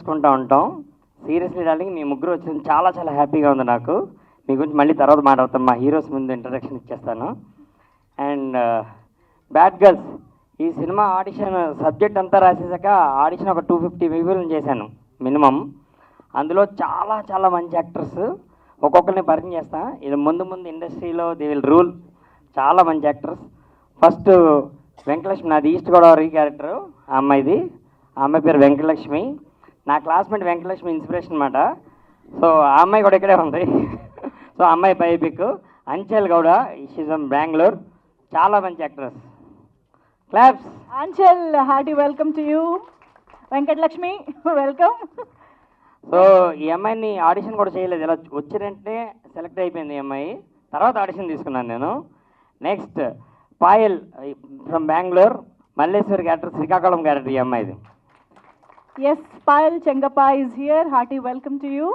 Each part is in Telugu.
చేసుకుంటూ ఉంటాం. సీరియస్లీ డార్లింగ్, మీ ముగ్గురు వచ్చింది చాలా చాలా హ్యాపీగా ఉంది నాకు. మీ గురించి మళ్ళీ తర్వాత మాట్లాడతాను. మా హీరోస్ ముందు ఇంట్రడక్షన్ ఇచ్చేస్తాను. అండ్ బ్యాడ్ గర్ల్స్, ఈ సినిమా ఆడిషన్ సబ్జెక్ట్ అంతా రాసేసాక ఆడిషన్ ఒక 250 పీపుల్ని చేశాను మినిమం. అందులో చాలా చాలా మంచి యాక్టర్స్, ఒక్కొక్కరిని పరిచయం చేస్తాను. ఇది ముందు ముందు ఇండస్ట్రీలో దే విల్ రూల్. చాలా మంచి యాక్టర్స్. ఫస్ట్ వెంకటలక్ష్మి, నాది ఈస్ట్ గోదావరి క్యారెక్టర్. ఆ అమ్మాయిది, ఆ అమ్మాయి పేరు వెంకటలక్ష్మి. నా క్లాస్మేట్ వెంకటలక్ష్మి ఇన్స్పిరేషన్ అనమాట. సో ఆ అమ్మాయి కూడా ఇక్కడే ఉంది. సో అమ్మాయి పై pick. Anchal Gowda, she's from Bengaluru. చాలా మంచి actors. Claps. Anchal, hearty welcome to you. Venkat Lakshmi, welcome. So ఈ అమ్మాయిని ఆడిషన్ కూడా చేయలేదు, ఇలా వచ్చినంటే సెలెక్ట్ అయిపోయింది ఈ అమ్మాయి. తర్వాత ఆడిషన్ తీసుకున్నాను నేను. Next Payal from Bengaluru, Malleswari character, Srikakulam character ఈ అమ్మాయిది. Yes, Payal Chengappa is here. Hearty welcome to you.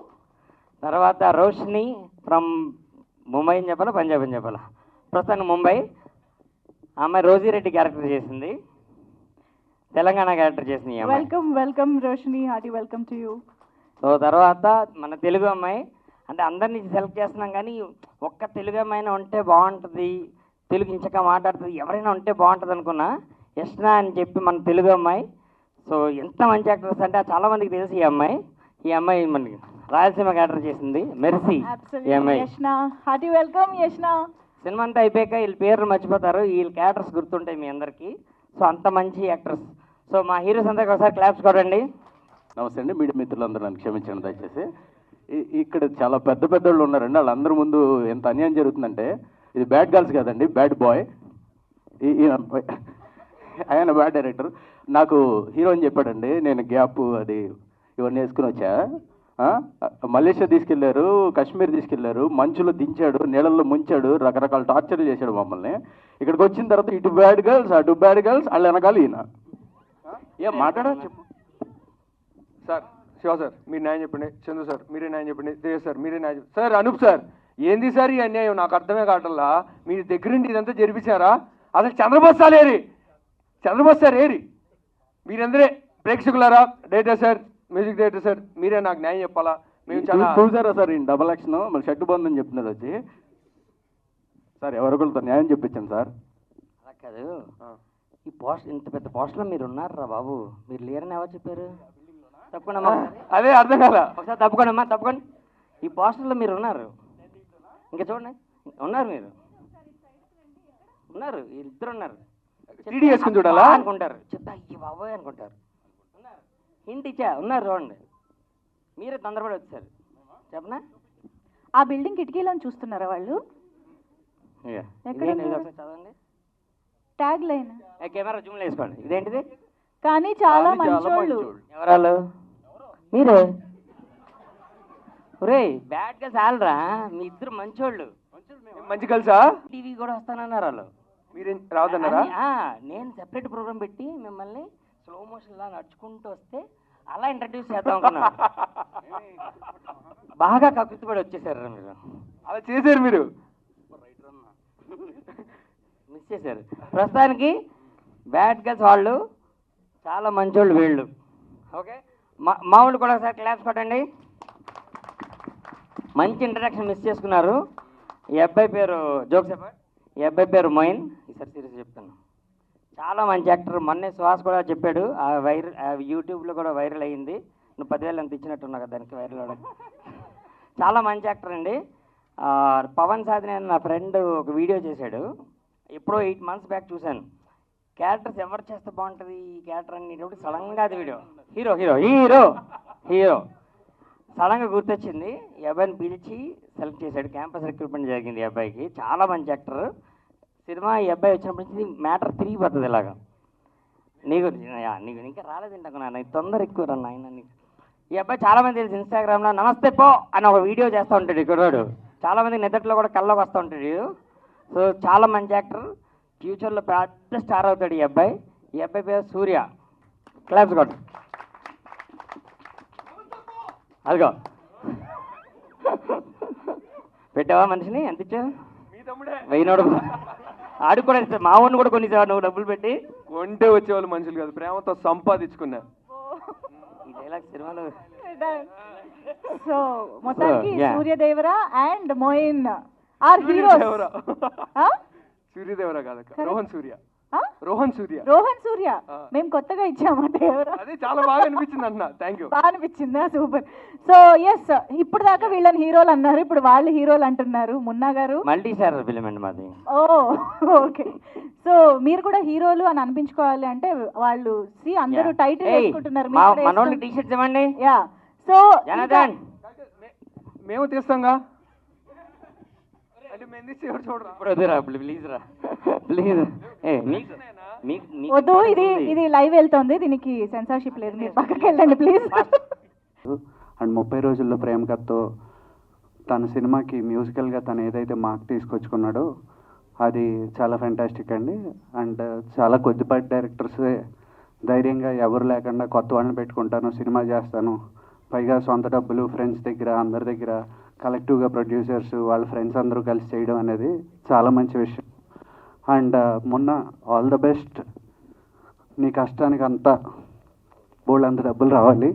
తర్వాత రోషిని ఫ్రమ్ ముంబై అని చెప్పాలా, పంజాబ్ అని చెప్పాలా, ప్రస్తుతానికి ముంబై. ఆ అమ్మాయి రోజిరెడ్డి క్యారెక్టర్ చేసింది, తెలంగాణ క్యారెక్టర్ చేసింది ఈ అమ్మాయి. Welcome, welcome Roshni. Hearty welcome to you. So తర్వాత మన తెలుగు అమ్మాయి, అంటే అందరినీ సెలెక్ట్ చేస్తున్నాం కానీ ఒక్క తెలుగు అమ్మాయినా ఉంటే బాగుంటుంది, తెలుగు ఇంచక మాట్లాడుతుంది, ఎవరైనా ఉంటే బాగుంటుంది అనుకున్నా. యష్నా అని చెప్పి మన తెలుగు అమ్మాయి. సో ఎంత మంచి యాక్టర్స్ అంటే చాలామందికి తెలుసు ఈ అమ్మాయి. ఈ అమ్మాయి మనకి రాయలసీమ క్యారెక్టర్ చేసింది, మెర్సీ ఈ Absolutely. అమ్మాయి. Yashna, hearty welcome Yashna. Cinema అంతా అయిపోయాక వీళ్ళ పేర్లు మర్చిపోతారు, వీళ్ళ క్యారెక్టర్స్ గుర్తుంటాయి మీ అందరికీ. సో అంత మంచి యాక్టర్స్. సో మా హీరోస్ అందరికి ఒకసారి క్లాప్స్ కొట్టండి. నమస్తే అండి, మీడియా మిత్రులందరూ నన్ను క్షమించండి దయచేసి. ఇక్కడ చాలా పెద్ద పెద్దోళ్ళు ఉన్నారండి, వాళ్ళందరి ముందు ఎంత అన్యాయం జరుగుతుందంటే, ఇది బ్యాడ్ గర్ల్స్ కాదండి, బ్యాడ్ బాయ్. ఆయన బ్యాడ్ డైరెక్టర్. నాకు హీరో అని చెప్పాడండి, నేను గ్యాప్ అది ఇవన్నీ వేసుకుని వచ్చా. మలేషియా తీసుకెళ్లారు, కాశ్మీర్ తీసుకెళ్లారు, మంచులో దించాడు, నీళ్ళల్లో ముంచాడు, రకరకాల టార్చర్లు చేశాడు మమ్మల్ని. ఇక్కడికి వచ్చిన తర్వాత ఇటు బ్యాడ్ గర్ల్స్ అటు బ్యాడ్ గర్ల్స్, వాళ్ళు వెనకాల ఈయన. ఏం మాట్లాడా చెప్పు సార్. శివ సార్ మీరు న్యాయం చెప్పండి, చందు సార్ మీరే న్యాయం చెప్పండి, దేవ్ సార్ మీరే న్యాయం చెప్పండి. సార్ అనూప్ సార్, ఏంది సార్ ఈ అన్యాయం? నాకు అర్థమే కావట్లా. మీరు దగ్గరుండి ఇదంతా జరిపించారా? అసలు చంద్రబాబు సార్ ఏరి, చంద్రబాబు సార్ ఏరి? మీరందరే ప్రేక్షకులారా, director sir, music director sir, మీరే నాకు న్యాయం చెప్పాలా. మేము చాలా చూసారా సార్, ఈయన డబల్ యాక్షన్ మళ్ళీ షర్టు బంద్ అని చెప్తున్నారు వచ్చి. సార్ ఎవరికొకరితో న్యాయం చెప్పించాను సార్. అలా కాదు, ఈ పోస్టర్, ఇంత పెద్ద పోస్టర్లో మీరు ఉన్నారా బాబు? మీరు లేరని ఎవరు చెప్పారు? తప్పకుండా అదే అర్థం కాలా. ఒకసారి తప్పుకోండి అమ్మా, తప్పుకోండి. ఈ పోస్టర్లో మీరు ఉన్నారు, ఇంకా చూడండి, ఉన్నారు, మీరు ఉన్నారు, ఇద్దరు ఉన్నారు. టీడీ వేసుకుని చూడాలా అనుకుంటారు, చెప్తా ఈ బాబోయ్ అనుకుంటారు. హింట్ ఇచ్చా, ఉన్నారు చూడండి. మీరే తొందరపడి వచ్చారు. చెప్పనా? ఆ బిల్డింగ్ కిటికీలోని చూస్తున్నారా వాళ్ళు? ఎక్కడ ఉన్నారు? చదవండి. Tag line. కెమెరా జూమ్లో వేసుకోండి. ఇదేంటిది? కానీ చాలా మంచోళ్ళు. ఎవరాలు? మీరే. ఒరే బ్యాడ్ గా చాలరా, మీ ఇద్దరు మంచోళ్ళు. మంచి కలిసా? టీవీ కూడా వస్తానన్నారు వాళ్ళు. మీరేం రావద్దన్నారా? నేను సెపరేట్ ప్రోగ్రామ్ పెట్టి మిమ్మల్ని స్లో మోషన్ లా నడుచుకుంటూ వస్తే అలా ఇంట్రడ్యూస్ చేద్దాం అనుకున్నాను. బాగా కకృతిపడి వచ్చేసారు మీరు. అలా చేశారు మీరు, మిస్ చేశారు. ప్రస్తుతానికి బ్యాడ్ గర్ల్స్ వాళ్ళు చాలా మంచోళ్ళు వీళ్ళు. ఓకే, మా వాళ్ళు కూడా ఒకసారి క్లాప్స్ కొట్టండి. మంచి ఇంట్రడక్షన్ మిస్ చేసుకున్నారు. ఈ అబ్బాయి పేరు జోక్ చెప్పండి. ఈ అబ్బాయి పేరు మొయిన్. ఈసారి సీరియస్ చెప్తాను, చాలా మంచి యాక్టర్. మొన్నే సుహాస్ కూడా చెప్పాడు, ఆ యూట్యూబ్లో కూడా వైరల్ అయ్యింది. నువ్వు 10,000 ఎంత ఇచ్చినట్టున్నావు కదా దానికి వైరల్ అవ్వడానికి. చాలా మంచి యాక్టర్ అండి. పవన్ సాధిని నా ఫ్రెండ్ ఒక వీడియో చేశాడు, ఎప్పుడో 8 months బ్యాక్ చూశాను. క్యారెక్టర్స్ ఎవరు చేస్తే బాగుంటుంది ఈ క్యారెక్టర్ అనేటప్పుడు సడన్గా అది video hero hero hero hero సడన్గా గుర్తొచ్చింది. ఈ అబ్బాయిని పిలిచి సెలెక్ట్ చేశాడు. క్యాంపస్ రిక్రూట్మెంట్ జరిగింది ఈ అబ్బాయికి. చాలా మంచి యాక్టర్. సినిమా ఈ అబ్బాయి వచ్చినప్పటి నుంచి మ్యాటర్ తిరిగిపోతుంది ఇలాగా. నీకు ఇంకా రాలేదండి నాకు తొందర ఎక్కువ రన్ ఆయన. నీకు ఈ అబ్బాయి చాలామంది తెలుసు, ఇన్స్టాగ్రామ్లో నమస్తే పో అని ఒక వీడియో చేస్తూ ఉంటాడు ఇక్కడ. చాలామంది నిద్రలో కూడా కళ్ళలోకి వస్తూ ఉంటాడు. సో చాలా మంచి యాక్టర్, ఫ్యూచర్లో పెద్ద స్టార్ అవుతాడు ఈ అబ్బాయి. ఈ అబ్బాయి పేరు సూర్య. క్లాప్స్ కొట్టు. అదిగో పెట్టావా మనిషిని? ఎంత ఇచ్చావు? 1000 ఆడికి కూడా ఇస్తా. మా ఊరిని కూడా కొనిసావు నువ్వు డబ్బులు పెట్టి. కొంటే వచ్చేవాళ్ళు మనుషులు కాదు, ప్రేమతో సంపాదించుకున్నా. ఈ డైలాగ్ సినిమాలో సో మొత్తానికి yeah. Suryadevara and Moin are heroes. సూర్యదేవరా కాదక్క, రోహన్ సూర్య. రోహన్ సూర్య. రోహన్ సూర్య మేము కొత్తగా ఇచ్చామా దేవరా? అదే చాలా బాగా అనిపించింది అన్న. Thank you. బాగా అనిపించిందా? సూపర్. సో ఎస్, ఇప్పుడు దాకా వీళ్ళని హీరోలు అన్నారు, ఇప్పుడు వాళ్ళు హీరోలు అంటున్నారు. మున్నా గారు మల్టీ స్టారర్ ఫిలిం అండి మాది. ఓ ఓకే. సో మీరు కూడా హీరోలు అని అనిపించుకోవాలి అంటే వాళ్ళు అందరూ టైటిల్ వేసుకుంటున్నారు. మనోళ్ళకి టీ షర్ట్స్ ఇవ్వండి. యా. సో జనార్దన్ మేము తీస్తాంగా అంటే మేము తీసి ఎవరు చూడరా? ఇప్పుడు వద్దురా ప్లీజ్ రా ప్లీజ్. వద్దు, ఇది లైవ్ వెళ్తోంది, దీనికి సెన్సార్షిప్ లేదు, మీరు పక్కకి వెళ్ళండి ప్లీజ్. అండ్ 30 రోజుల్లో ప్రేమ కథతో తన సినిమాకి మ్యూజికల్గా తను ఏదైతే మార్క్ తీసుకొచ్చుకున్నాడో అది చాలా ఫెంటాస్టిక్ అండి. అండ్ చాలా కొద్దిపాటి డైరెక్టర్సే ధైర్యంగా ఎవరు లేకుండా కొత్త వాళ్ళని పెట్టుకుంటాను, సినిమా చేస్తాను, పైగా సొంత డబ్బులు ఫ్రెండ్స్ దగ్గర అందరి దగ్గర కలెక్టివ్గా ప్రొడ్యూసర్స్ వాళ్ళ ఫ్రెండ్స్ అందరూ కలిసి చేయడం అనేది చాలా మంచి విషయం. అండ్ మొన్న ఆల్ ద బెస్ట్, నీ కష్టానికి అంతా బోల్డ్ డబ్బులు రావాలి.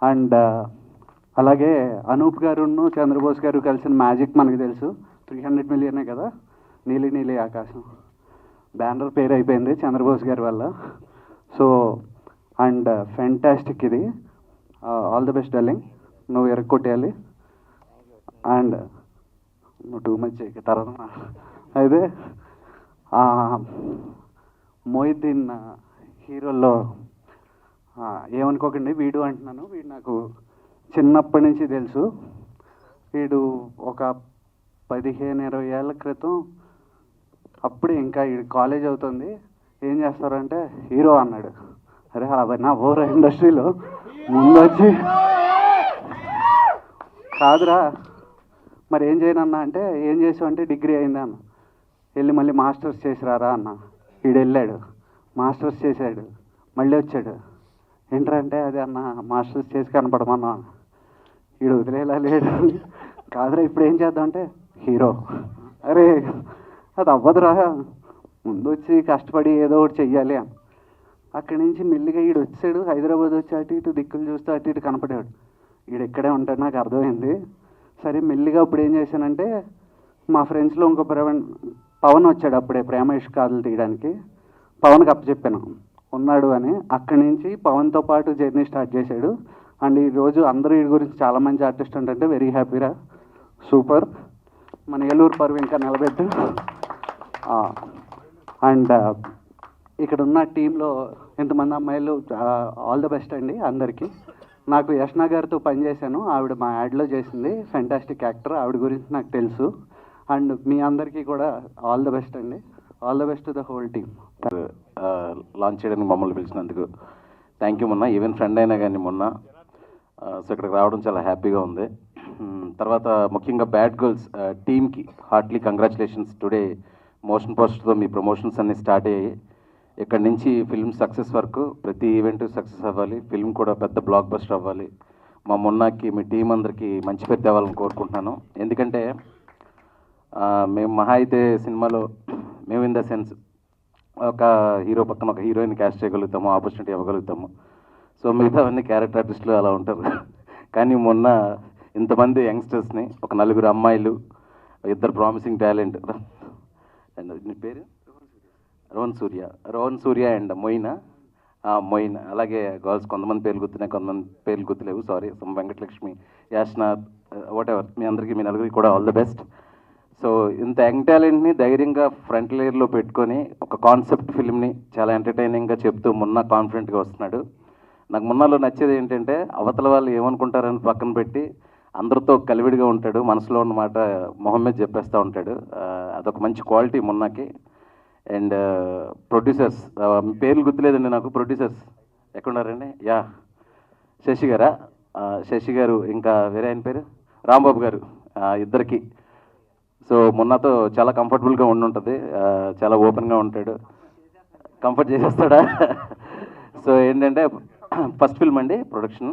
అండ్ అలాగే అనూప్ గారును చంద్రబోస్ గారు కలిసిన మ్యాజిక్ మనకు తెలుసు, 300 మిలియనే కదా, నీలి నీలి ఆకాశం బ్యానర్ పేరు అయిపోయింది చంద్రబోస్ గారి వల్ల. సో అండ్ ఫెంటాస్టిక్ ఇది. ఆల్ ద బెస్ట్ డార్లింగ్, నువ్వు ఎరక్కొట్టేయాలి. అండ్ నువ్వు టూ మచ్ తర్వాత అయితే మొయిద్దీన్ హీరోల్లో ఏమనుకోకండి, వీడు అంటున్నాను, వీడు నాకు చిన్నప్పటి నుంచి తెలుసు. వీడు ఒక 15-20 ఏళ్ళ క్రితం అప్పుడు ఇంకా ఈ కాలేజ్ అవుతుంది, ఏం చేస్తారంటే హీరో అన్నాడు. అరే అవన్నీ ఓవర్ ఇండస్ట్రీలో ముందొచ్చి కాదురా మరి ఏం చేయనన్నా అంటే ఏం చేసావు అంటే డిగ్రీ అయిందా అన్న, వెళ్ళి మళ్ళీ మాస్టర్స్ చేసిరారా అన్న. వీడు వెళ్ళాడు మాస్టర్స్ చేశాడు, మళ్ళీ వచ్చాడు, ఏంటంటే అదే అన్న మాస్టర్స్ చేసి కనపడమన్నా. వీడు వదిలేలా లేడు, కాదురా ఇప్పుడు ఏం చేద్దామంటే హీరో. అరే అది అవ్వదురా, ముందు వచ్చి కష్టపడి ఏదో ఒకటి చెయ్యాలి అని. అక్కడి నుంచి మెల్లిగా వీడు వచ్చాడు, హైదరాబాద్ వచ్చి అటు ఇటు దిక్కులు చూస్తూ అటు ఇటు కనపడాడు. వీడు ఎక్కడే ఉంటాడు నాకు అర్థమైంది. సరే మెల్లిగా ఇప్పుడు ఏం చేశానంటే మా ఫ్రెండ్స్లో ఇంకో పవన్ వచ్చాడు అప్పుడే ప్రేమ ఇష్కాదులు తీయడానికి, పవన్కి అప్పచెప్పాను ఉన్నాడు అని. అక్కడి నుంచి పవన్తో పాటు జర్నీ స్టార్ట్ చేశాడు. అండ్ ఈరోజు అందరూ వీడి గురించి చాలా మంచి ఆర్టిస్ట్ అంటే వెరీ హ్యాపీరా, సూపర్, మన ఏలూరు పరువు ఇంకా నిలబెట్టు. అండ్ ఇక్కడ ఉన్న టీంలో ఇంతమంది అమ్మాయిలు ఆల్ ద బెస్ట్ అండి అందరికీ. నాకు యష్నా గారితో పనిచేశాను, ఆవిడ మా యాడ్లో చేసింది, ఫెంటాస్టిక్ యాక్టర్, ఆవిడ గురించి నాకు తెలుసు. అండ్ మీ అందరికీ కూడా ఆల్ ద బెస్ట్ అండి, all the best to the whole team. Launch చేయడానికి మమ్మల్ని పిలిచినందుకు థ్యాంక్ యూ మొన్న, ఈవెన్ ఫ్రెండ్ అయినా కానీ మొన్న. సో ఇక్కడికి రావడం చాలా హ్యాపీగా ఉంది. తర్వాత ముఖ్యంగా బ్యాడ్ గర్ల్స్ టీమ్కి హార్ట్లీ కంగ్రాచులేషన్స్. టుడే మోషన్ పోస్టర్తో మీ ప్రమోషన్స్ అన్నీ స్టార్ట్ అయ్యాయి. ఇక్కడి నుంచి ఫిల్మ్ సక్సెస్ వరకు ప్రతి ఈవెంట్ సక్సెస్ అవ్వాలి, ఫిల్మ్ కూడా పెద్ద బ్లాక్ బస్టర్ అవ్వాలి. మా మొన్నకి మీ టీం అందరికీ మంచి పేరు తేవాలని కోరుకుంటున్నాను. ఎందుకంటే మేము మహా అయితే సినిమాలో మేము ఇన్ ద సెన్స్ ఒక హీరో పక్కన ఒక హీరోయిన్ క్యాస్ట్ చేయగలుగుతాము, ఆపర్చునిటీ ఇవ్వగలుగుతాము. సో మిగతావన్నీ క్యారెక్టర్ ఆర్టిస్టులు అలా ఉంటారు. కానీ మొన్న ఇంతమంది యంగ్స్టర్స్ని, ఒక 4 అమ్మాయిలు, 2 ప్రామిసింగ్ టాలెంట్, నీ పేరు రోహన్ సూర్య అండ్ మొయిన్, అలాగే గర్ల్స్ కొంతమంది పేర్లు గుర్తున్నాయి, కొంతమంది పేర్లు గుర్తులేవు, సారీ, వెంకటలక్ష్మి, యాష్నా, వాట్ ఎవర్, మీ అందరికీ మీ నలుగురికి కూడా ఆల్ ద బెస్ట్. సో ఇంత యంగ్ టాలెంట్ని ధైర్యంగా ఫ్రంట్ లేయర్లో పెట్టుకొని ఒక కాన్సెప్ట్ ఫిల్మ్ని చాలా ఎంటర్టైనింగ్గా చెప్తూ మొన్న కాన్ఫిడెంట్గా వస్తున్నాడు. నాకు మొన్నలో నచ్చేది ఏంటంటే అవతల వాళ్ళు ఏమనుకుంటారని పక్కన పెట్టి అందరితో కలివిడిగా ఉంటాడు, మనసులో ఉన్న మాట మొహం మీద చెప్పేస్తూ ఉంటాడు. అదొక మంచి క్వాలిటీ మొన్నకి. అండ్ ప్రొడ్యూసర్స్, పేర్లు గుర్తులేదండి నాకు, ప్రొడ్యూసర్స్ ఎక్కడున్నారండి? యా, శశి గారు, ఇంకా వేరే ఆయన పేరు రాంబాబు గారు, ఇద్దరికి. సో మొన్నతో చాలా కంఫర్టబుల్గా ఉండుంటుంది, చాలా ఓపెన్గా ఉంటాడు, కంఫర్ట్ చేసేస్తాడా? సో ఏంటంటే ఫస్ట్ ఫిల్మ్ అండి ప్రొడక్షన్.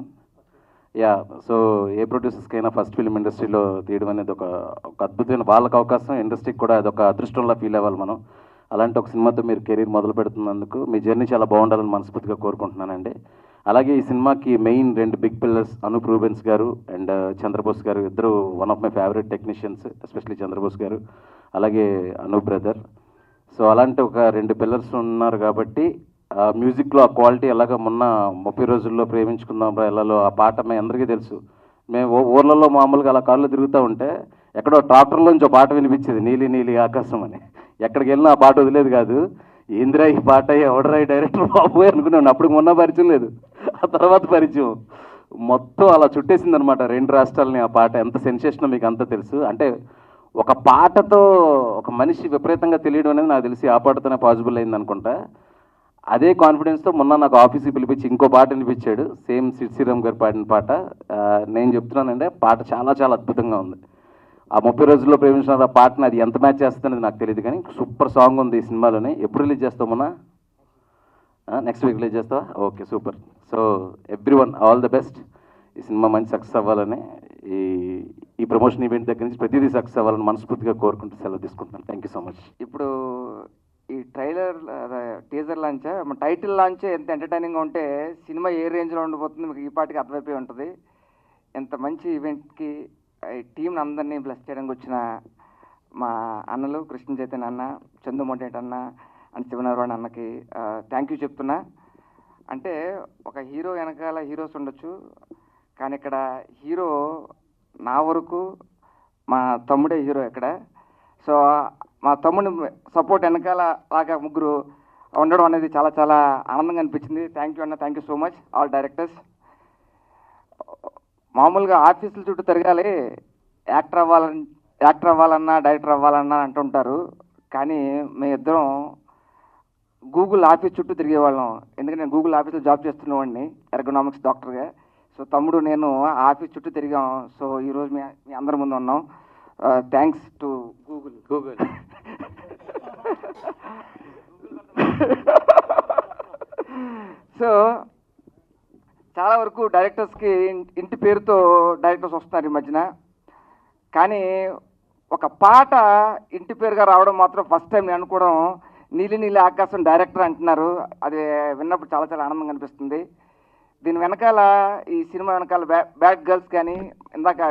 యా, సో ఏ ప్రొడ్యూసర్స్కైనా ఫస్ట్ ఫిల్మ్ ఇండస్ట్రీలో తీయడం అనేది ఒక అద్భుతమైన వాళ్ళకి అవకాశం, ఇండస్ట్రీకి కూడా అదొక అదృష్టంలా ఫీల్ అవ్వాలి మనం. అలాంటి ఒక సినిమాతో మీరు కెరీర్ మొదలు పెడుతున్నందుకు మీ జర్నీ చాలా బాగుండాలని మనస్ఫూర్తిగా కోరుకుంటున్నానండి. అలాగే ఈ సినిమాకి main 2 big pillars Anoop Rubens garu and Chandrabose garu, ఇద్దరు one of my favourite technicians, especially Chandrabose garu, అలాగే అనూప్ బ్రదర్. సో అలాంటి ఒక 2 పిల్లర్స్ ఉన్నారు కాబట్టి మ్యూజిక్లో ఆ క్వాలిటీ ఎలాగ మొన్న 30 రోజుల్లో ప్రేమించుకుందాం రా ఎల్లలో ఆ పాట మీ అందరికీ తెలుసు. మేము ఊర్లలో మామూలుగా అలా కాళ్ళు తిరుగుతూ ఉంటే ఎక్కడో ట్రాక్టర్లోంచి ఒక పాట వినిపించేది, నీలి నీలి ఆకాశం అని. ఎక్కడికి వెళ్ళినా ఆ పాట వదిలేదు కాదు. ఏంద్రా ఈ పాట, ఎవడరా ఈ డైరెక్టర్ బాబు అనుకున్నాను. అప్పుడు మొన్న పరిచయం లేదు, ఆ తర్వాత పరిచయం మొత్తం అలా చుట్టేసింది అనమాట 2 రాష్ట్రాలని. ఆ పాట ఎంత సెన్సేషనో మీకు అంతా తెలుసు. అంటే ఒక పాటతో ఒక మనిషి విపరీతంగా తెలియడం అనేది నాకు తెలిసి ఆ పాటతోనే పాసిబుల్ అయింది అనుకుంటా. అదే కాన్ఫిడెన్స్తో మొన్న నాకు ఆఫీస్కి పిలిపించి ఇంకో పాట వినిపించాడు, సేమ్ శ్రీరామ్ గారు పాడిన పాట. నేను చెప్తున్నానంటే పాట చాలా చాలా అద్భుతంగా ఉంది. ఆ 30 రోజుల్లో ప్రేమించిన ఆ పాటని అది ఎంత మ్యాచ్ చేస్తుందనేది నాకు తెలియదు, కానీ సూపర్ సాంగ్ ఉంది ఈ సినిమాలోనే. ఎప్పుడు రిలీజ్ చేస్తావు మొన్న? నెక్స్ట్ వీక్ రిలీజ్ చేస్తావా? Okay, super. So everyone all the best. ఈ సినిమా మంచి సక్సెస్ అవ్వాలని, ఈ ప్రమోషన్ ఈవెంట్ దగ్గర నుంచి ప్రతిదీ సక్సెస్ అవ్వాలని మనస్ఫూర్తిగా కోరుకుంటూ సెలవు తీసుకుంటున్నాను. Thank you so much. ఇప్పుడు ఈ trailer teaser launch title launch ఎంత ఎంటర్టైనింగ్గా ఉంటే సినిమా ఏ రేంజ్లో ఉండిపోతుంది మీకు ఈ పాటికి అర్థమైపోయి ఉంటుంది. ఎంత మంచి ఈవెంట్కి ఈ టీంని అందరినీ బ్లెస్ చేయడానికి వచ్చిన మా అన్నలు కృష్ణ చైతన్య అన్న, చందు మొంటేటి అన్న అండ్ శివనారాయణ అన్నకి థ్యాంక్ యూ చెప్తున్నా. అంటే ఒక హీరో వెనకాల హీరోస్ ఉండొచ్చు, కానీ ఇక్కడ హీరో నా వరకు మా తమ్ముడే హీరో ఇక్కడ. సో మా తమ్ముని సపోర్ట్ వెనకాల లాగా ముగ్గురు ఉండడం అనేది చాలా చాలా ఆనందంగా అనిపించింది. థ్యాంక్ యూ అన్న, thank you so much all directors. మామూలుగా ఆఫీసుల చుట్టూ తిరగాలి, యాక్టర్ అవ్వాలన్నా డైరెక్టర్ అవ్వాలన్నా అంటుంటారు, కానీ మేమిద్దరం గూగుల్ ఆఫీస్ చుట్టూ తిరిగేవాళ్ళం. ఎందుకంటే నేను గూగుల్ ఆఫీస్లో జాబ్ చేస్తున్నవాడిని, ఎర్గనామిక్స్ డాక్టర్గా. సో తమ్ముడు నేను ఆఫీస్ చుట్టూ తిరిగాం. సో ఈరోజు మీ అందరి ముందు ఉన్నాం. Thanks to Google. సో చాలా వరకు డైరెక్టర్స్కి ఇంటి పేరుతో డైరెక్టర్స్ వస్తున్నారు ఈ మధ్యన, కానీ ఒక పాట ఇంటి పేరుగా రావడం మాత్రం ఫస్ట్ టైం నేను అనుకోవడం. నీలి నీలి ఆకాశం డైరెక్టర్ అంటున్నారు, అది విన్నప్పుడు చాలా చాలా ఆనందంగా అనిపిస్తుంది. దీని వెనకాల ఈ సినిమా వెనకాల బ్యాడ్ గర్ల్స్ కానీ ఇందాక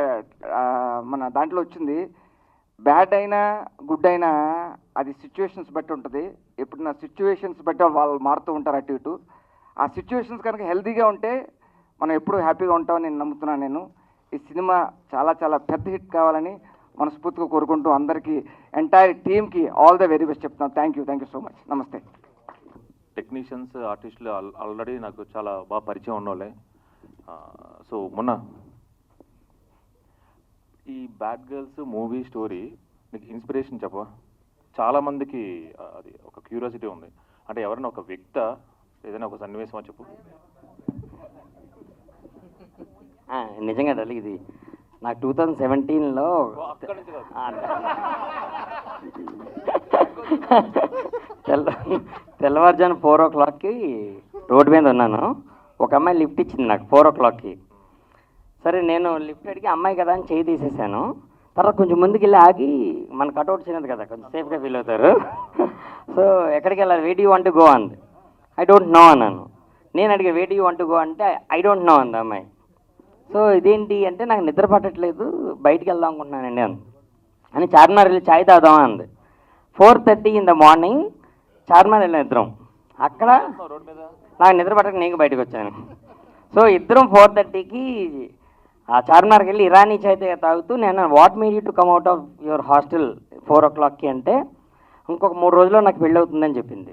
మన దాంట్లో వచ్చింది, బ్యాడ్ అయినా గుడ్ అయినా అది సిచ్యువేషన్స్ బట్టి ఉంటుంది. ఎప్పుడైనా సిచ్యువేషన్స్ బట్టి వాళ్ళు మారుతూ ఉంటారు అటు ఇటు. ఆ సిచ్యువేషన్స్ కనుక హెల్తీగా ఉంటే మనం ఎప్పుడూ హ్యాపీగా ఉంటామని నేను నమ్ముతున్నాను. నేను ఈ సినిమా చాలా చాలా పెద్ద హిట్ కావాలని మనస్ఫూర్తిగా కోరుకుంటూ అందరికీ ఎంటైర్ టీమ్కి ఆల్ ద వెరీ బెస్ట్ చెప్తున్నాను. Thank you so much. నమస్తే. టెక్నీషియన్స్, ఆర్టిస్టులు ఆల్రెడీ నాకు చాలా బాగా పరిచయం ఉన్నోళ్ళే. సో మొన్న ఈ బ్యాడ్ గర్ల్స్ మూవీ స్టోరీ నీకు ఇన్స్పిరేషన్ చెప్పవా? చాలామందికి అది ఒక క్యూరియాసిటీ ఉంది. అంటే ఎవరైనా ఒక వ్యక్త ఏదైనా ఒక సన్నివేశమా చెప్పు. నిజంగా డాలి, ఇది నాకు 2017లో తెల్లవారుజాను 4 o'clockకి రోడ్డు మీద ఉన్నాను. ఒక అమ్మాయి లిఫ్ట్ ఇచ్చింది నాకు 4 o'clockకి. సరే నేను లిఫ్ట్ అడిగి అమ్మాయి కదా అని చేయి తీసేసాను. తర్వాత కొంచెం ముందుకు వెళ్ళి ఆగి, మన కట్అవుట్ చిన్నది కదా, కొంచెం సేఫ్గా ఫీల్ అవుతారు. సో ఎక్కడికి వెళ్ళాలి, where do you want to go అంది. ఐ డోంట్ నో అన్నాను. నేను అడిగే where do you want to go అంటే ఐ డోంట్ నో అంది అమ్మాయి. సో ఇదేంటి అంటే నాకు నిద్ర పట్టట్లేదు, బయటికి వెళ్దాం అనుకుంటున్నానండి అని చార్మినార్ వెళ్ళి ఛాయ్ తాగుదామా అంది. 4:30 in the morning చార్మినార్ వెళ్ళిన ఇద్దరం. అక్కడ నాకు నిద్ర పట్టక నేను బయటకు వచ్చాను. సో ఇద్దరం 4:30కి ఆ చార్మినార్కి వెళ్ళి ఇరానీ ఛాయ్ తాగుతూ, నేను what made you to come out of your hostel 4 o'clockకి అంటే ఇంకొక 3 రోజుల్లో నాకు పెళ్ళి అవుతుందని చెప్పింది.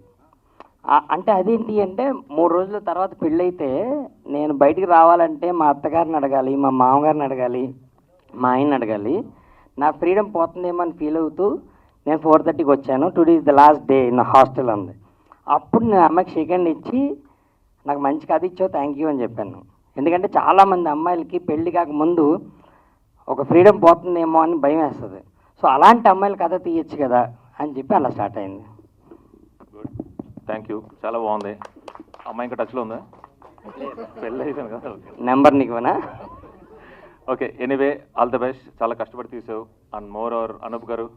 అంటే అదేంటి అంటే 3 రోజుల తర్వాత పెళ్ళైతే నేను బయటికి రావాలంటే మా అత్తగారిని అడగాలి, మా మామగారిని అడగాలి, మా ఆయన్ని అడగాలి. నా ఫ్రీడమ్ పోతుందేమో అని ఫీల్ అవుతూ నేను 4:30కి వచ్చాను. Today is the last day in hostel అంది. అప్పుడు నేను అమ్మాయికి షేక్ హ్యాండ్ ఇచ్చి నాకు మంచి కథ ఇచ్చావు థ్యాంక్ యూ అని చెప్పాను. ఎందుకంటే చాలామంది అమ్మాయిలకి పెళ్లి కాక ముందు ఒక ఫ్రీడమ్ పోతుందేమో అని భయం వేస్తుంది. సో అలాంటి అమ్మాయిల కథ తీయచ్చు కదా అని చెప్పి అలా స్టార్ట్ అయింది. థ్యాంక్ యూ, చాలా బాగుంది. అమ్మాయి ఇంకా టచ్లో ఉందా? పెళ్ళి అయిపోయింది కదా. నెంబర్ నీకు ఇవ్వనా? Okay, anyway all the best. చాలా కష్టపడి తీసావు. అండ్ మోర్ అవర్ అనూప్ గారు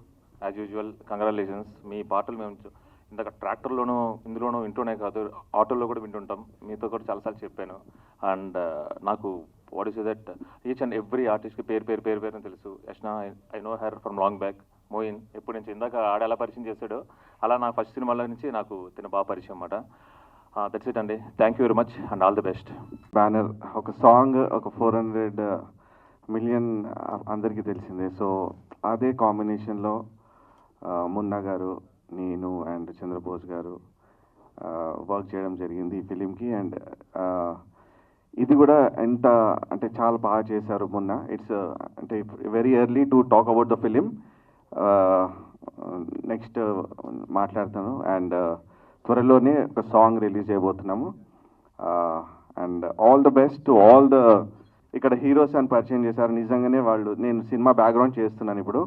యాజ్ యూజువల్ కంగ్రాచులేషన్స్. మీ పాటలు మేము ఇందాక ట్రాక్టర్లోనూ ఇందులోనూ వింటూనే కాదు, ఆటోలో కూడా వింటుంటాం. మీతో కూడా చాలాసార్లు చెప్పాను. అండ్ నాకు what is that each and every ఆర్టిస్ట్కి పేరు అని తెలుసు. Yashna I know her from long back. Moin ఎప్పుడు నుంచి ఇందాక ఆడ ఎలా పరిచయం చేశాడో అలా నా ఫస్ట్ సినిమాలో నుంచి నాకు తిన బాగా పరిచయం అన్నమాట. దట్స్ ఇట్ అండి. Thank you very much and all the best. Banner ఒక సాంగ్ ఒక 400 మిలియన్ అందరికీ తెలిసిందే. సో అదే కాంబినేషన్లో మున్నా గారు, నేను అండ్ చంద్రబోస్ గారు వర్క్ చేయడం జరిగింది ఈ ఫిలింకి. అండ్ ఇది కూడా ఎంత అంటే చాలా బాగా చేశారు మొన్న. ఇట్స్ అంటే very early to talk about the film. Next మాట్లాడతాను. అండ్ త్వరలోనే ఒక సాంగ్ రిలీజ్ చేయబోతున్నాము. And all the best to all the ఇక్కడ హీరోస్ అని పరిచయం చేశారు. నిజంగానే వాళ్ళు, నేను సినిమా బ్యాక్గ్రౌండ్ చేస్తున్నాను ఇప్పుడు.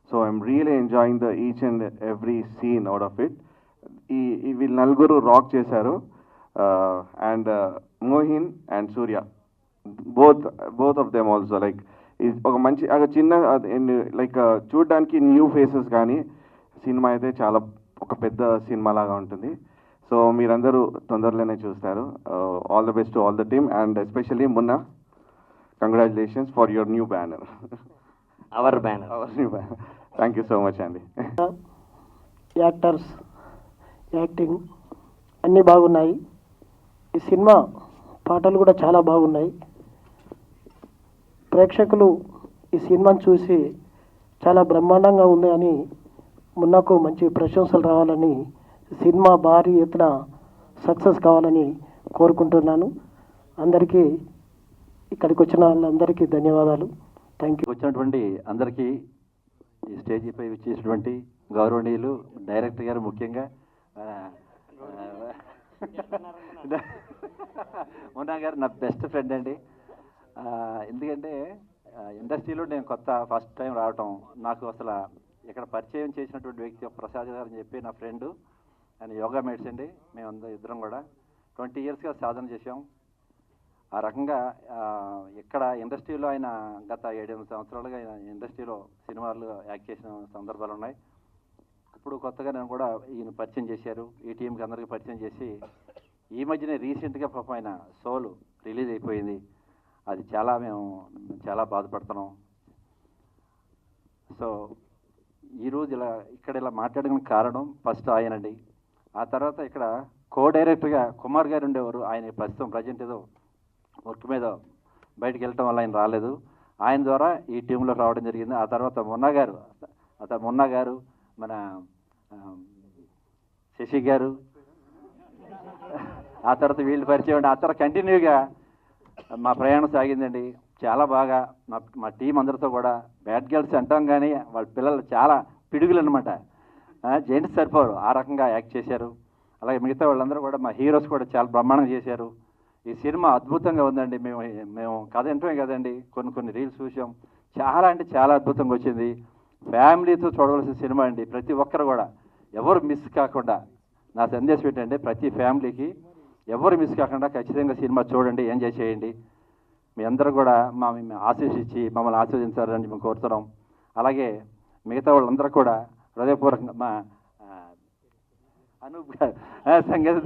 So I'm really enjoying the each and every scene out of it. వీళ్ళు నలుగురు రాక్ చేశారు. And Mohin and Surya both of them also like ఒక మంచి చిన్న లైక్ చూడడానికి న్యూ ఫేసెస్, కానీ సినిమా అయితే చాలా ఒక పెద్ద సినిమా లాగా ఉంటుంది. సో మీరందరూ తొందరలోనే చూస్తారు. All the best to all the team and especially Munna, congratulations for your new banner. Hour banner. Thank you so much అండి. యాక్టర్స్, యాక్టింగ్ అన్నీ బాగున్నాయి. ఈ సినిమా పాటలు కూడా చాలా బాగున్నాయి. ప్రేక్షకులు ఈ సినిమాను చూసి చాలా బ్రహ్మాండంగా ఉంది అని మున్నకు మంచి ప్రశంసలు రావాలని, సినిమా భారీ ఎత్తున సక్సెస్ కావాలని కోరుకుంటున్నాను. అందరికీ ఇక్కడికి వచ్చిన వాళ్ళందరికీ ధన్యవాదాలు. Thank you. వచ్చినటువంటి అందరికీ ఈ స్టేజీపై వచ్చేసినటువంటి గౌరవనీయులు డైరెక్టర్ గారు, ముఖ్యంగా మున్నా గారు నా బెస్ట్ ఫ్రెండ్ అండి. ఎందుకంటే ఇండస్ట్రీలో నేను ఫస్ట్ టైం రావటం, నాకు అసలు ఇక్కడ పరిచయం చేసినటువంటి వ్యక్తి ప్రసాద్ గారు అని చెప్పి నా ఫ్రెండు. ఆయన యోగా మేట్స్ అండి. మేము ఇద్దరం కూడా 20 yearsగా సాధన చేసాం. ఆ రకంగా ఇక్కడ ఇండస్ట్రీలో ఆయన గత 7-8 సంవత్సరాలుగా ఆయన ఇండస్ట్రీలో సినిమాలు యాక్ట్ చేసిన సందర్భాలు ఉన్నాయి. ఇప్పుడు కొత్తగా నేను కూడా ఈయన పరిచయం చేశారు, ఈ టీంకి అందరికీ పరిచయం చేసి, ఈ మధ్యనే రీసెంట్గా పాపం ఆయన సోల్ రిలీజ్ అయిపోయింది. అది మేము చాలా బాధపడుతున్నాం. సో ఈరోజు ఇక్కడ ఇలా మాట్లాడడానికి కారణం ఫస్ట్ ఆయనండి. ఆ తర్వాత ఇక్కడ డైరెక్టర్గా కుమార్ గారు ఉండేవారు. ఆయన ప్రజెంట్ ఏదో వర్క్ మీద బయటకు వెళ్ళటం వల్ల ఆయన రాలేదు. ఆయన ద్వారా ఈ టీంలో రావడం జరిగింది. ఆ తర్వాత మున్నా గారు మన శశి గారు, ఆ తర్వాత వీళ్ళు పరిచయం. ఆ తర్వాత కంటిన్యూగా మా ప్రయాణం సాగిందండి. చాలా బాగా మా టీం అందరితో కూడా బ్యాడ్ గర్ల్స్ అంటాం, కానీ వాళ్ళ పిల్లలు చాలా పిడుగులు అనమాట. జెంట్స్ సరిపోరు, ఆ రకంగా యాక్ట్ చేశారు. అలాగే మిగతా వాళ్ళందరూ కూడా, మా హీరోస్ కూడా చాలా బ్రహ్మాండంగా చేశారు. ఈ సినిమా అద్భుతంగా ఉందండి. మేము కథ వింటమే కదండి, కొన్ని రీల్స్ చూసాం. చాలా అంటే చాలా అద్భుతంగా వచ్చింది. ఫ్యామిలీతో చూడవలసిన సినిమా అండి. ప్రతి ఒక్కరు కూడా ఎవరు మిస్ కాకుండా, నా సందేశం ఏంటంటే ప్రతి ఫ్యామిలీకి ఎవరు మిస్ కాకుండా ఖచ్చితంగా సినిమా చూడండి, ఎంజాయ్ చేయండి. మీ అందరూ కూడా మమ్మల్ని ఆశీర్వదించాలని మేము కోరుతున్నాం. అలాగే మిగతా వాళ్ళందరూ కూడా హృదయపూర్వకంగా మా అనూప్ గారు సంగీత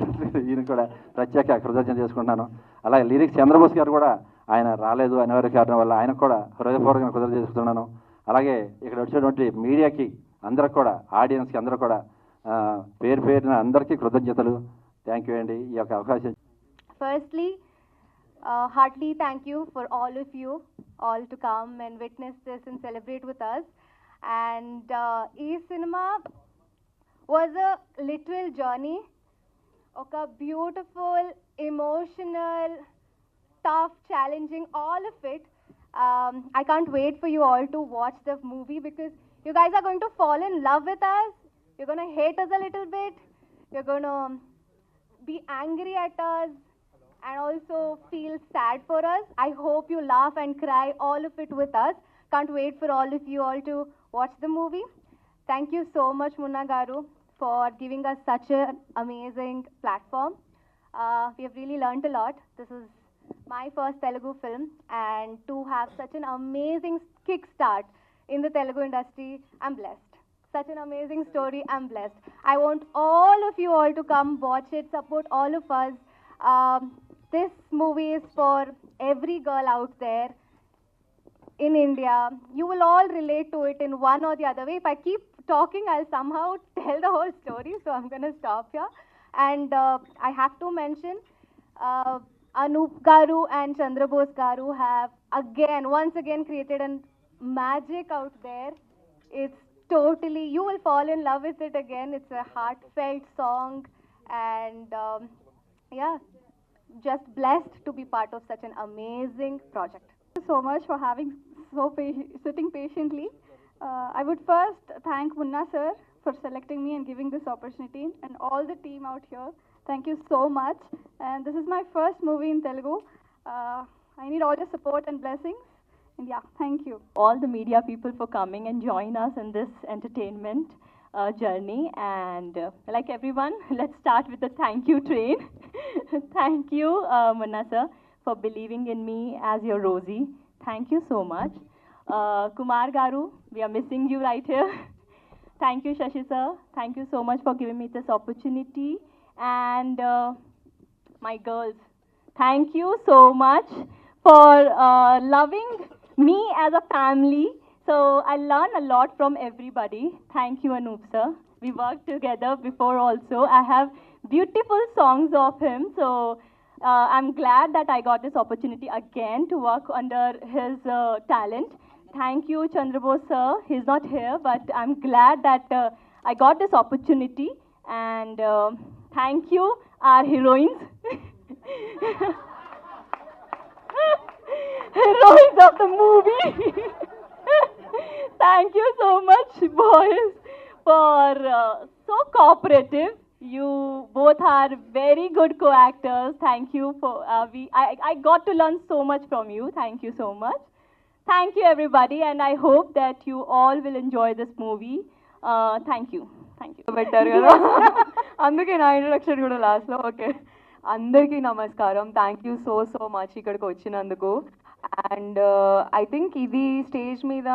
ఈయన కూడా ప్రత్యేక కృతజ్ఞత చేసుకుంటున్నాను. అలాగే లిరిక్స్ చంద్రబోస్ గారు కూడా, ఆయన రాలేదు అనివార్య కారణం వల్ల, ఆయన కూడా హృదయపూర్వకంగా కృతజ్ఞత చేసుకుంటున్నాను. అలాగే ఇక్కడ వచ్చినటువంటి మీడియాకి అందరికి కూడా, ఆడియన్స్కి అందరూ కూడా పేరున అందరికీ కృతజ్ఞతలు. థ్యాంక్ యూ అండి ఈ యొక్క అవకాశం. Firstly, heartily thank you for all of you all to come and witness this and celebrate with us. And e-cinema was a literal journey, a beautiful, emotional, tough, challenging, all of it. I can't wait for you all to watch the movie because you guys are going to fall in love with us. You're going to hate us a little bit. You're going to be angry at us and also feel sad for us. I hope you laugh and cry, all of it with us. Can't wait for all of you all to watch the movie. Thank you so much, Munna Garu, for giving us such an amazing platform. We have really learnt a lot. This is my first Telugu film, and to have such an amazing kickstart in the Telugu industry, I'm blessed. such an amazing story. I'm blessed. I want all of you all to come watch it, support all of us. This movie is for every girl out there in India. You will all relate to it in one or the other way. If I keep talking, I'll somehow tell the whole story, so I'm going to stop here. And I have to mention, Anup Garu and Chandrabose Garu have once again created a magic out there. It's totally, you will fall in love with it again. It's a heartfelt song, and yeah, just blessed to be part of such an amazing project. Thank you so much for having sitting patiently. I would first thank Munna sir for selecting me and giving this opportunity, and all the team out here. Thank you so much. And this is my first movie in Telugu. I need all your support and blessings. And yeah, thank you. All the media people for coming and join us in this entertainment journey. And like everyone, let's start with the thank you train. Thank you, Munna sir, for believing in me as your Rosie. Thank you so much. Kumar Garu, we are missing you right here. Thank you, Shashi sir. Thank you so much for giving me this opportunity. And my girls, thank you so much for loving me as a family. So I learn a lot from everybody. Thank you, Anup sir. We worked together before also. I have beautiful songs of him. So I'm glad that I got this opportunity again to work under his talent. Thank you, Chandrabose sir. He's not here, but I'm glad that I got this opportunity. And thank you, our heroines. Heroines of the movie. Thank you so much, boys, for so cooperative. You both are very good co-actors. Thank you for I got to learn so much from you. Thank you so much. Thank you, everybody, and I hope that you all will enjoy this movie. Thank you. Thank you. పెట్టారు కదా, అందుకే నా ఇంట్రొడక్షన్ కూడా లాస్ట్లో. ఓకే, అందరికీ నమస్కారం. థ్యాంక్ యూ సో మచ్ ఇక్కడికి వచ్చినందుకు. అండ్ ఐ థింక్ ఇది స్టేజ్ మీద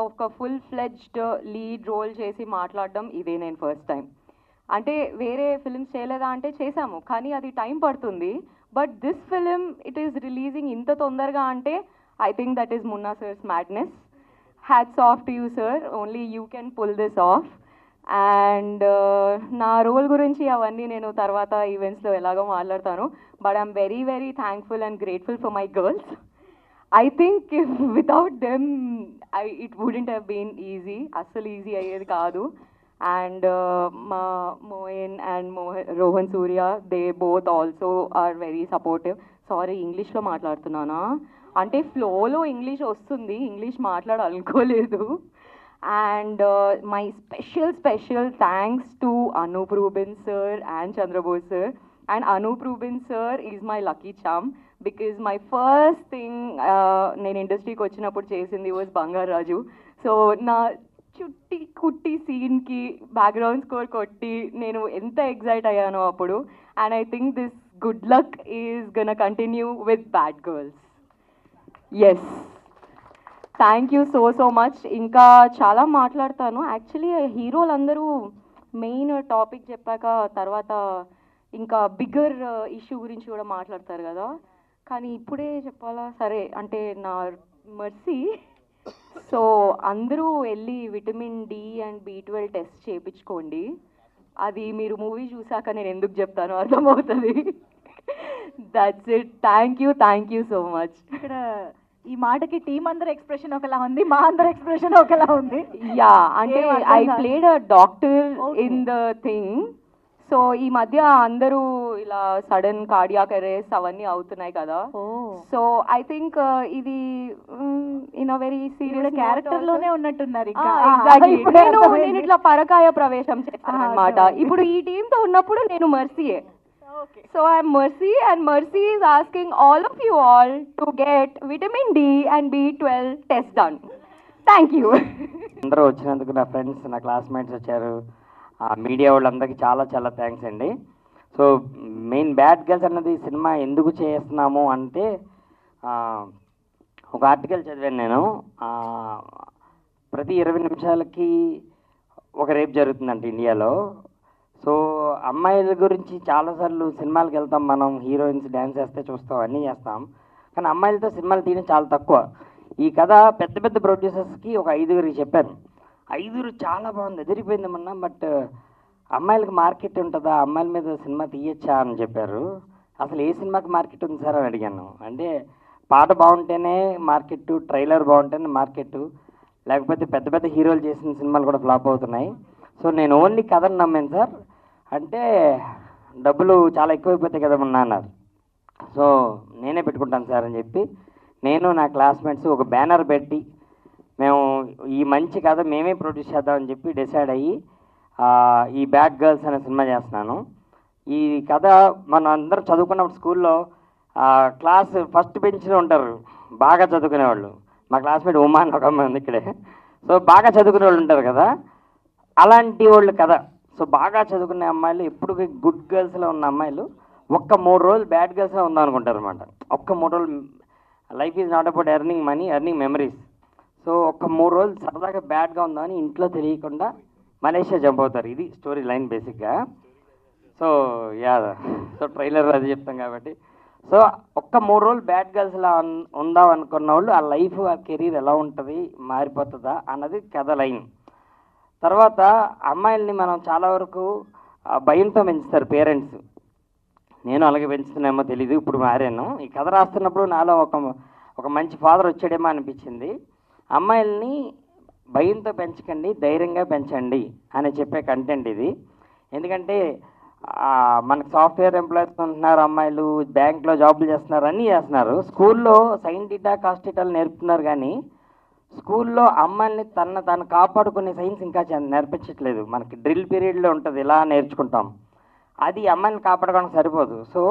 ఒక ఫుల్ ఫ్లెడ్జ్డ్ లీడ్ రోల్ చేసి మాట్లాడడం ఇదే నేను ఫస్ట్ టైం. అంటే వేరే ఫిల్మ్స్ చేయలేదా అంటే చేశాము, కానీ అది టైం పడుతుంది. But this film it is releasing ఇంత తొందరగా అంటే I think that is Munna sir's madness. Hats off to you, sir. Only you can pull this off. And నా రోల్ గురించి అవన్నీ నేను తర్వాత ఈవెంట్స్లో ఎలాగో మాట్లాడతాను. But I'm very very thankful and grateful for my girls. I think without them it wouldn't have been easy. అస్సలు ఈజీ అయ్యేది కాదు. అండ్ మా Moin and Rohan Surya, they both also are very supportive. Sorry, ఇంగ్లీష్లో మాట్లాడుతున్నానా అంటే ఫ్లోలో ఇంగ్లీష్ వస్తుంది, ఇంగ్లీష్ మాట్లాడాలనుకోలేదు. And my special thanks to Anup Ruben sir and Chandrabose sir. And Anup Ruben sir is my lucky charm because my first thing నేను ఇండస్ట్రీకి వచ్చినప్పుడు చేసింది వాజ్ బంగారు రాజు. సో నా చుట్టి కుట్టి సీన్కి బ్యాక్గ్రౌండ్ స్కోర్ కొట్టి నేను ఎంత ఎగ్జైట్ అయ్యానో అప్పుడు. And I think this good luck is gonna continue with bad girls. Yes, thank you so much. ఇంకా చాలా మాట్లాడతాను. యాక్చువల్లీ హీరోలు అందరూ మెయిన్ టాపిక్ చెప్పాక తర్వాత ఇంకా బిగ్గర్ ఇష్యూ గురించి కూడా మాట్లాడతారు కదా, కానీ ఇప్పుడే చెప్పాలా? సరే, అంటే నా మర్సీ. సో అందరూ వెళ్ళి vitamin D and B12 test చేయించుకోండి. అది మీరు మూవీ చూసాక నేను ఎందుకు చెప్తానో అర్థమవుతుంది. That's it. Thank you so much. ఇక్కడ ఈ మాటకి టీం అందరి ఎక్స్ప్రెషన్ ఒకలా ఉంది, మా అందరి ఎక్స్ప్రెషన్ ఒకలా ఉంది. యా, అంటే I played a doctor in the thing. So ఈ మధ్య అందరూ ఇలా సడన్ కార్డియాక్ అరెస్ట్ అవన్నీ అవుతున్నాయి కదా. సో ఐ థింక్ ఇది in a very serious character లోనే ఉన్నట్టున్నారు. నేను ఇట్లా పరకాయ ప్రవేశం చేస్తాను అనమాట. ఇప్పుడు ఈ టీమ్ తో ఉన్నప్పుడు నేను మర్సీయే. So I'm Mercy, and Mercy is asking all of you all to get vitamin D and B12 test done. Thank you. అందరూ వచ్చినందుకు, నా ఫ్రెండ్స్, నా క్లాస్మేట్స్ వచ్చారు, మీడియా వాళ్ళందరికీ చాలా చాలా థ్యాంక్స్ అండి. సో మెయిన్ బ్యాడ్ గర్ల్స్ అన్నది సినిమా ఎందుకు చేస్తున్నాము అంటే, ఒక ఆర్టికల్ చదివాను నేను. ప్రతి 20 నిమిషాలకి ఒక రేప్ జరుగుతుందంట ఇండియాలో. సో అమ్మాయిల గురించి చాలాసార్లు సినిమాలకు వెళ్తాం మనం, హీరోయిన్స్ డ్యాన్స్ వేస్తే చూస్తాం, అన్నీ చేస్తాం, కానీ అమ్మాయిలతో సినిమాలు తీయడం చాలా తక్కువ. ఈ కథ పెద్ద పెద్ద ప్రొడ్యూసర్స్కి ఒక 5గురికి చెప్పాను. 5గురు చాలా బాగుంది, ఎదిరిపోయింది మొన్న, బట్ అమ్మాయిలకు మార్కెట్ ఉంటుందా, అమ్మాయిల మీద సినిమా తీయచ్చా అని చెప్పారు. అసలు ఏ సినిమాకి మార్కెట్ ఉంది సార్ అని అడిగాను. అంటే పాట బాగుంటేనే మార్కెట్, ట్రైలర్ బాగుంటేనే మార్కెట్, లేకపోతే పెద్ద పెద్ద హీరోలు చేసిన సినిమాలు కూడా ఫ్లాప్ అవుతున్నాయి. సో నేను ఓన్లీ కథను నమ్మాను సార్. అంటే డబ్బులు చాలా ఎక్కువైపోతాయి కదా మొన్న అన్నారు. సో నేనే పెట్టుకుంటాను సార్ అని చెప్పి నేను నా క్లాస్మేట్స్ ఒక బ్యానర్ పెట్టి మేము ఈ మంచి కథ మేమే ప్రొడ్యూస్ చేద్దామని చెప్పి డిసైడ్ అయ్యి ఈ బ్యాడ్ గర్ల్స్ అనే సినిమా చేస్తున్నాను. ఈ కథ మనం అందరూ చదువుకున్నప్పుడు స్కూల్లో క్లాస్ ఫస్ట్ బెంచ్లో ఉంటారు బాగా చదువుకునేవాళ్ళు. మా క్లాస్మేట్ ఉమా అని ఒక అమ్మాయి ఉంది ఇక్కడే. సో బాగా చదువుకునే వాళ్ళు ఉంటారు కదా, అలాంటి వాళ్ళు కదా. సో బాగా చదువుకునే అమ్మాయిలు, ఎప్పుడు గుడ్ గర్ల్స్లో ఉన్న అమ్మాయిలు ఒక్క 3 రోజులు బ్యాడ్ గర్ల్స్లో ఉందాం అనుకుంటారు అనమాట. ఒక్క 3 రోజులు life is not about earning money, earning memories. So ఒక్క 3 రోజులు సరదాగా బ్యాడ్గా ఉందామని ఇంట్లో తెలియకుండా మలేషియా జంప్ అవుతారు. ఇది స్టోరీ లైన్ బేసిక్గా. సో సో ట్రైలర్ అది చెప్తాం కాబట్టి. సో ఒక్క 3 రోజులు బ్యాడ్ గర్ల్స్లా ఉందాం అనుకున్న వాళ్ళు ఆ లైఫ్, ఆ కెరీర్ ఎలా ఉంటుంది, మారిపోతుందా అన్నది కథ లైన్. తర్వాత అమ్మాయిల్ని మనం చాలా వరకు భయంతో పెంచుతారు పేరెంట్స్. నేను అలాగే పెంచుతున్నామో తెలీదు, ఇప్పుడు మారాను. ఈ కథ రాస్తున్నప్పుడు నాలో ఒక మంచి ఫాదర్ వచ్చాడేమో అనిపించింది. అమ్మాయిల్ని భయంతో పెంచకండి, ధైర్యంగా పెంచండి అని చెప్పే కంటెంట్ ఇది. ఎందుకంటే మనకు సాఫ్ట్వేర్ ఎంప్లాయీస్ ఉంటున్నారు అమ్మాయిలు, బ్యాంక్లో జాబులు చేస్తున్నారు, అన్నీ చేస్తున్నారు. స్కూల్లో సైన్ టీటా కాస్ట్ టీటాలు నేర్పుతున్నారు, కానీ స్కూల్లో అమ్మాయిల్ని తను కాపాడుకునే సైన్స్ ఇంకా నేర్పించట్లేదు. మనకి డ్రిల్ పీరియడ్లో ఉంటుంది, ఇలా నేర్చుకుంటాం. అది అమ్మాయిని కాపాడుకోవడానికి సరిపోదు. సో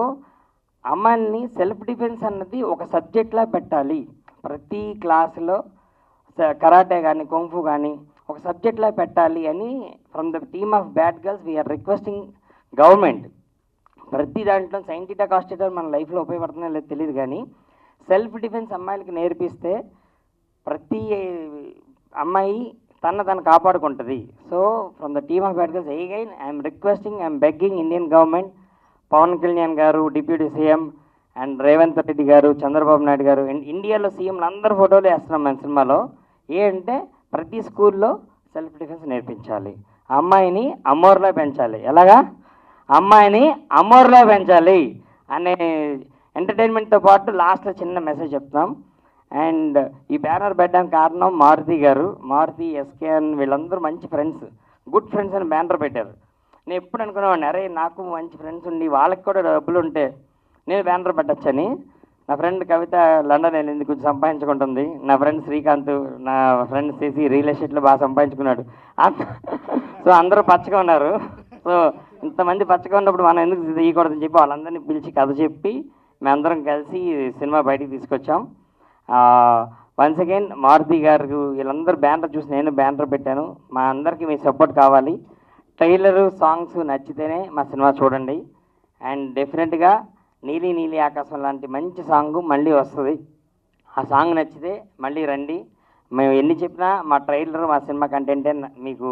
అమ్మాయిల్ని సెల్ఫ్ డిఫెన్స్ అన్నది ఒక సబ్జెక్ట్లా పెట్టాలి. ప్రతి క్లాసులో కరాటే కానీ కుంఫు కానీ ఒక సబ్జెక్ట్లా పెట్టాలి అని from the team of bad girls we're requesting government. ప్రతి దాంట్లో సైన్ టీటా కాస్ట్ టీటా మన లైఫ్లో ఉపయోగపడుతుందో లేదో తెలియదు, కానీ సెల్ఫ్ డిఫెన్స్ అమ్మాయిలకి నేర్పిస్తే ప్రతి అమ్మాయి తను కాపాడుకుంటుంది. So from the team of bad girls again I'm requesting, I'm begging Indian government, Pawan Kalyan garu deputy CM and Revanth Reddy garu, Chandrababu Naidu గారు, అండ్ ఇండియాలో సీఎంలు అందరు ఫోటోలు వేస్తున్నాం మన సినిమాలో. ఏంటంటే ప్రతి స్కూల్లో సెల్ఫ్ డిఫెన్స్ నేర్పించాలి, అమ్మాయిని అమ్మోర్లో పెంచాలి. ఎలాగా? అమ్మాయిని అమ్మోర్లో పెంచాలి అనే ఎంటర్టైన్మెంట్తో పాటు లాస్ట్లో చిన్న మెసేజ్ చెప్తాం. అండ్ ఈ బ్యానర్ పెట్టడానికి కారణం మారుతి గారు, మారుతి, ఎస్కేఎన్ వీళ్ళందరూ మంచి ఫ్రెండ్స్, గుడ్ ఫ్రెండ్స్ అని బ్యానర్ పెట్టారు. నేను ఎప్పుడు అనుకునేవాడిని, అరే నాకు మంచి ఫ్రెండ్స్ ఉండి వాళ్ళకి కూడా డబ్బులు ఉంటే నేను బ్యానర్ పెట్టచ్చని. నా ఫ్రెండ్ కవిత లండన్ వెళ్ళింది, కొంచెం సంపాదించుకుంటుంది. నా ఫ్రెండ్ శ్రీకాంత్, నా ఫ్రెండ్ చేసి రియల్ ఎస్టేట్లో బాగా సంపాదించుకున్నాడు. సో అందరూ పచ్చగా ఉన్నారు. సో ఇంతమంది పచ్చగా ఉన్నప్పుడు మనం ఎందుకు తీయకూడదని చెప్పి వాళ్ళందరినీ పిలిచి కథ చెప్పి మేమందరం కలిసి సినిమా బయటికి తీసుకొచ్చాం. వన్స్ అగైన్ మారుతి గారు వీళ్ళందరూ బ్యానర్ చూసి నేను బ్యానర్ పెట్టాను. మా అందరికీ మీ సపోర్ట్ కావాలి. ట్రైలరు, సాంగ్స్ నచ్చితేనే మా సినిమా చూడండి. అండ్ డెఫినెట్గా నీలి నీలి ఆకాశం లాంటి మంచి సాంగ్ మళ్ళీ వస్తుంది. ఆ సాంగ్ నచ్చితే మళ్ళీ రండి. మేము ఎన్ని చెప్పినా మా ట్రైలర్, మా సినిమా కంటెంటే మీకు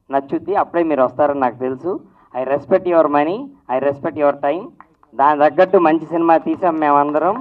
నచ్చుద్ది, అప్పుడే మీరు వస్తారని నాకు తెలుసు. I respect your money, I respect your time. దాని తగ్గట్టు మంచి సినిమా తీసాం మేమందరం.